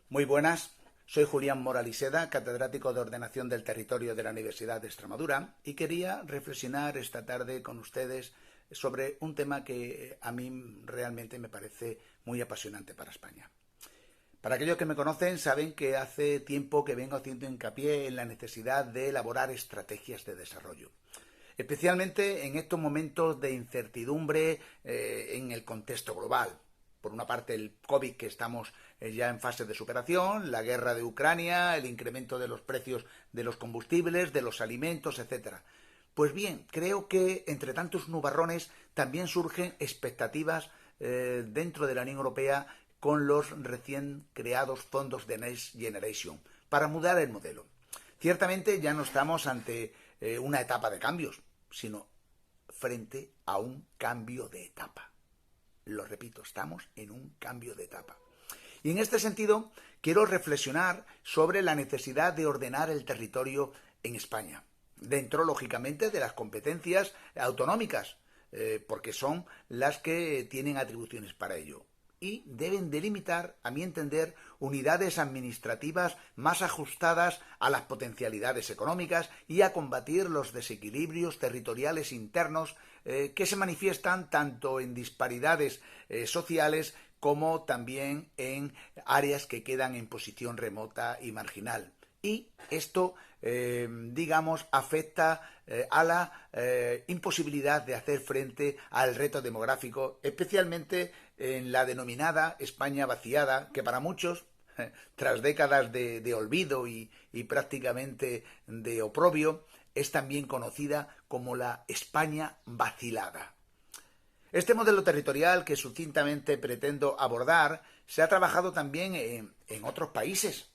Muy buenas, soy Julián Moraliseda, catedrático de Ordenación del Territorio de la Universidad de Extremadura, y quería reflexionar esta tarde con ustedes sobre un tema que a mí realmente me parece muy apasionante para España. Para aquellos que me conocen saben que hace tiempo que vengo haciendo hincapié en la necesidad de elaborar estrategias de desarrollo, especialmente en estos momentos de incertidumbre en el contexto global. Por una parte, el COVID, que estamos ya en fase de superación, la guerra de Ucrania, el incremento de los precios de los combustibles, de los alimentos, etcétera. Pues bien, creo que entre tantos nubarrones también surgen expectativas dentro de la Unión Europea con los recién creados fondos de Next Generation para mudar el modelo. Ciertamente ya no estamos ante una etapa de cambios, sino frente a un cambio de etapa. Lo repito, estamos en un cambio de etapa. Y en este sentido, quiero reflexionar sobre la necesidad de ordenar el territorio en España, dentro, lógicamente, de las competencias autonómicas, porque son las que tienen atribuciones para ello. Y deben delimitar, a mi entender, unidades administrativas más ajustadas a las potencialidades económicas y a combatir los desequilibrios territoriales internos que se manifiestan tanto en disparidades sociales como también en áreas que quedan en posición remota y marginal. Y esto, afecta a la imposibilidad de hacer frente al reto demográfico, especialmente en la denominada España vaciada, que para muchos, tras décadas de olvido y prácticamente de oprobio, es también conocida como la España vacilada. Este modelo territorial que sucintamente pretendo abordar se ha trabajado también en otros países,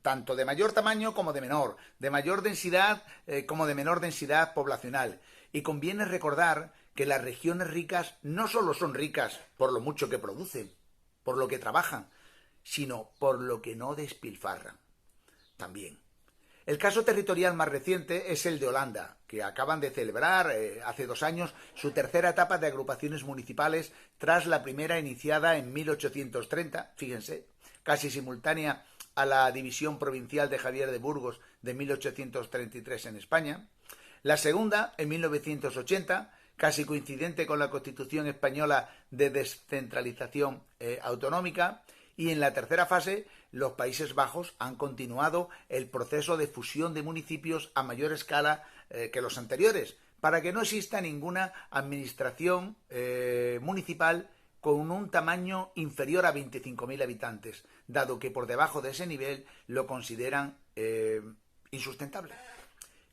tanto de mayor tamaño como de menor, de mayor densidad como de menor densidad poblacional. Y conviene recordar que las regiones ricas no solo son ricas por lo mucho que producen, por lo que trabajan, sino por lo que no despilfarran también. El caso territorial más reciente es el de Holanda, que acaban de celebrar hace 2 años su tercera etapa de agrupaciones municipales tras la primera iniciada en 1830, fíjense, casi simultánea a la división provincial de Javier de Burgos de 1833 en España, la segunda en 1980, casi coincidente con la Constitución española de descentralización autonómica, y en la tercera fase los Países Bajos han continuado el proceso de fusión de municipios a mayor escala que los anteriores, para que no exista ninguna administración municipal con un tamaño inferior a 25.000 habitantes, dado que por debajo de ese nivel lo consideran insustentable.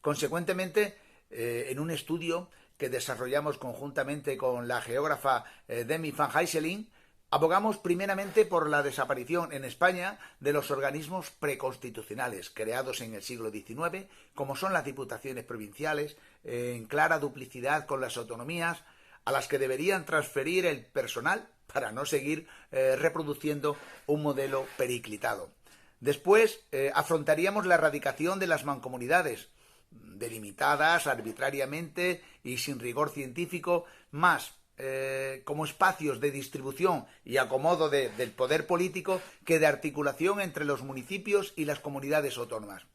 Consecuentemente, en un estudio que desarrollamos conjuntamente con la geógrafa Demi van Heyseling, abogamos primeramente por la desaparición en España de los organismos preconstitucionales creados en el siglo XIX, como son las diputaciones provinciales, en clara duplicidad con las autonomías, a las que deberían transferir el personal para no seguir reproduciendo un modelo periclitado. Después afrontaríamos la erradicación de las mancomunidades, delimitadas arbitrariamente y sin rigor científico, más como espacios de distribución y acomodo del poder político que de articulación entre los municipios y las comunidades autónomas.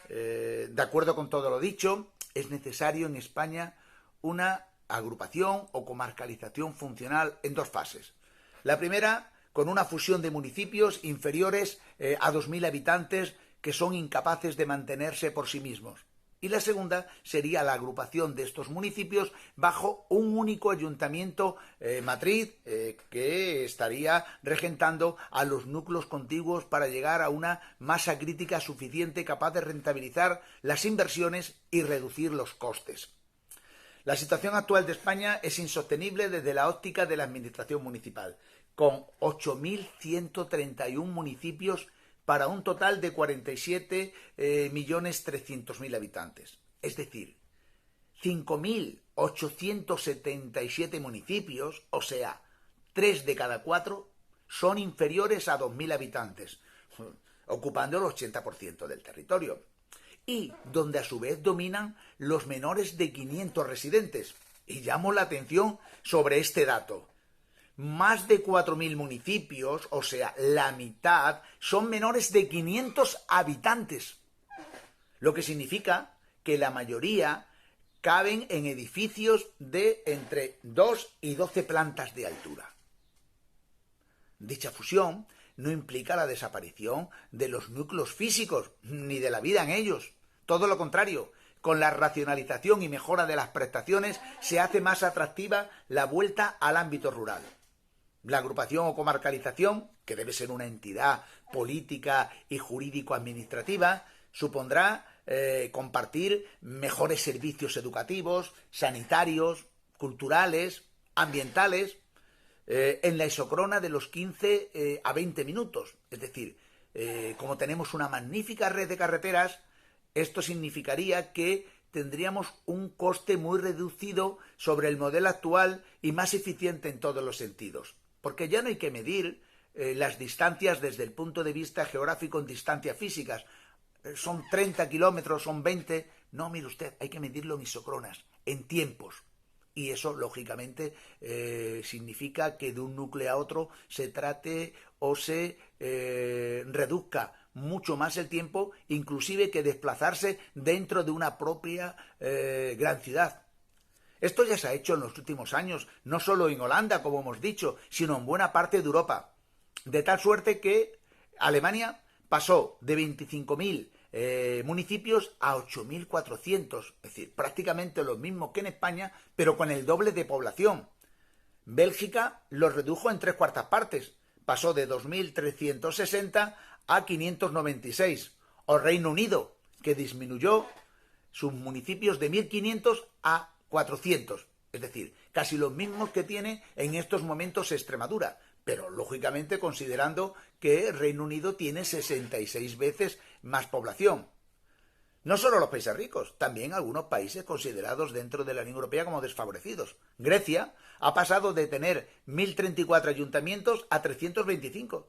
De acuerdo con todo lo dicho, es necesario en España una agrupación o comarcalización funcional en 2 fases. La primera, con una fusión de municipios inferiores a 2.000 habitantes que son incapaces de mantenerse por sí mismos. Y la segunda sería la agrupación de estos municipios bajo un único ayuntamiento matriz que estaría regentando a los núcleos contiguos para llegar a una masa crítica suficiente capaz de rentabilizar las inversiones y reducir los costes. La situación actual de España es insostenible desde la óptica de la administración municipal, con 8.131 municipios para un total de 47.300.000 habitantes. Es decir, 5.877 municipios, o sea, 3 de cada 4, son inferiores a 2.000 habitantes, ocupando el 80% del territorio. Y donde a su vez dominan los menores de 500 residentes. Y llamo la atención sobre este dato. más de 4.000 municipios, o sea, la mitad, son menores de 500 habitantes, lo que significa que la mayoría caben en edificios de entre 2 y 12 plantas de altura. Dicha fusión no implica la desaparición de los núcleos físicos ni de la vida en ellos. Todo lo contrario, con la racionalización y mejora de las prestaciones se hace más atractiva la vuelta al ámbito rural. La agrupación o comarcalización, que debe ser una entidad política y jurídico-administrativa, supondrá compartir mejores servicios educativos, sanitarios, culturales, ambientales, en la isócrona de los 15 a 20 minutos. Es decir, como tenemos una magnífica red de carreteras, esto significaría que tendríamos un coste muy reducido sobre el modelo actual y más eficiente en todos los sentidos. Porque ya no hay que medir las distancias desde el punto de vista geográfico en distancias físicas. Son 30 kilómetros, son 20. No, mire usted, hay que medirlo en isócronas, en tiempos. Y eso, lógicamente, significa que de un núcleo a otro se trate o se reduzca mucho más el tiempo, inclusive que desplazarse dentro de una propia gran ciudad. Esto ya se ha hecho en los últimos años, no solo en Holanda, como hemos dicho, sino en buena parte de Europa. De tal suerte que Alemania pasó de 25.000 municipios a 8.400, es decir, prácticamente lo mismo que en España, pero con el doble de población. Bélgica lo redujo en 3/4 partes, pasó de 2.360 a 596, o Reino Unido, que disminuyó sus municipios de 1.500 a 400, es decir, casi los mismos que tiene en estos momentos Extremadura, pero lógicamente considerando que Reino Unido tiene 66 veces más población. No solo los países ricos, también algunos países considerados dentro de la Unión Europea como desfavorecidos. Grecia ha pasado de tener 1.034 ayuntamientos a 325.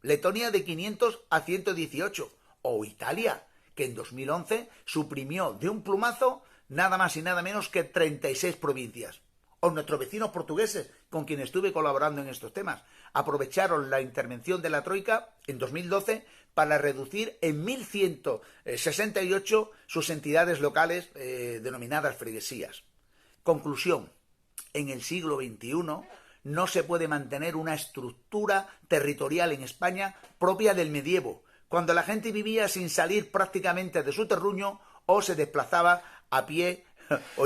Letonia de 500 a 118. O Italia, que en 2011 suprimió de un plumazo nada más y nada menos que 36 provincias. O nuestros vecinos portugueses, con quienes estuve colaborando en estos temas, aprovecharon la intervención de la Troika en 2012 para reducir en 1.168 sus entidades locales denominadas freguesías. Conclusión: en el siglo XXI no se puede mantener una estructura territorial en España propia del medievo, cuando la gente vivía sin salir prácticamente de su terruño o se desplazaba a pie o